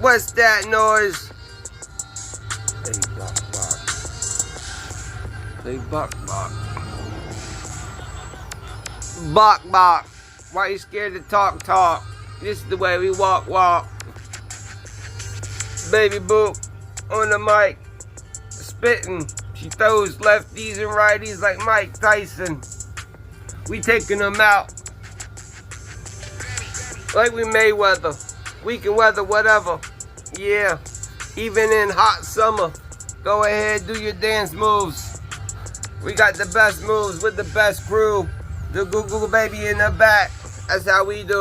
What's that noise? They buck. Buck. Why you scared to talk? This is the way we walk. Baby Boop on the mic, spitting. She throws lefties and righties like Mike Tyson. We taking them out like we Mayweather. We can weather whatever. Yeah, even in hot summer. Go ahead, do your dance moves. We got the best moves with the best crew. The Google baby in the back. That's how we do.